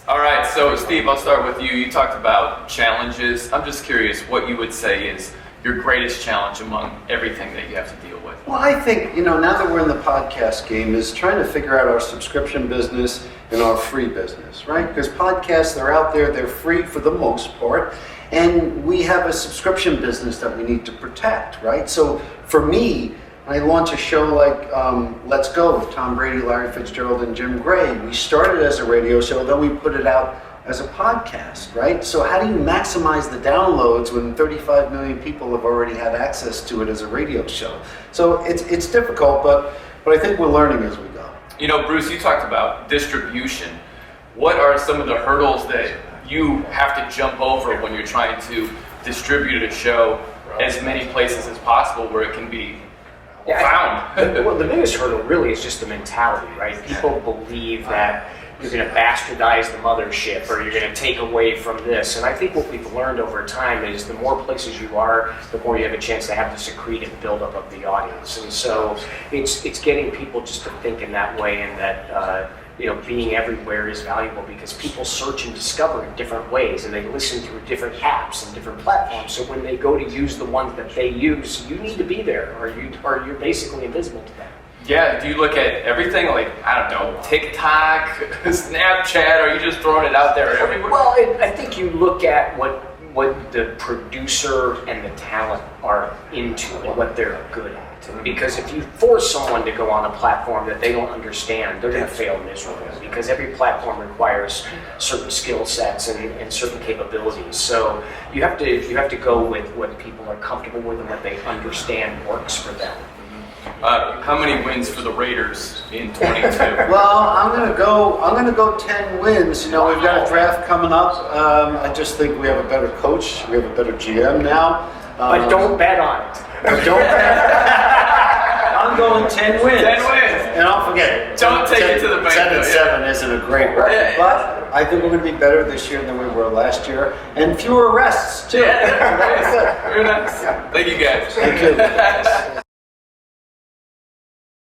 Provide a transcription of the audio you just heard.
All right, so Steve, I'll start with you. You talked about challenges. I'm just curious what you would say is your greatest challenge among everything that you have to deal with. Well, I think, now that we're in the podcast game, is trying to figure out our subscription business and our free business, right? Because podcasts, they're out there, they're free for the most part, and we have a subscription business that we need to protect, right? So for me, I launch a show like Let's Go with Tom Brady, Larry Fitzgerald, and Jim Gray. We started as a radio show, then we put it out as a podcast, right? So how do you maximize the downloads when 35 million people have already had access to it as a radio show? So it's difficult, but I think we're learning as we go. Bruce, you talked about distribution. What are some of the hurdles that you have to jump over when you're trying to distribute a show as many places as possible where it can be found? Well, the biggest hurdle really is just the mentality, right? People believe that you're going to bastardize the mothership or you're going to take away from this. And I think what we've learned over time is the more places you are, the more you have a chance to have the secretive buildup of the audience. And so it's getting people just to think in that way, and that being everywhere is valuable because people search and discover in different ways, and they listen through different apps and different platforms. So when they go to use the ones that they use, you need to be there, or you're basically invisible to them. Yeah, do you look at everything like, I don't know, TikTok, Snapchat, or are you just throwing it out there everywhere? Well, I think you look at what the producer and the talent are into and what they're good at. Because if you force someone to go on a platform that they don't understand, they're going to fail miserably, because every platform requires certain skill sets and certain capabilities. So you have to go with what people are comfortable with and what they understand works for them. How many wins for the Raiders in 22? Well, I'm gonna go 10 wins. We've got a draft coming up. I just think we have a better coach. We have a better GM now. But don't bet on it. Don't bet. I'm going 10 wins. 10 wins. And I'll forget it. Don't take it to the bank. 10-7 isn't a great record, but I think we're going to be better this year than we were last year, and fewer arrests too. Yeah, very nice. Thank you guys. Thank you.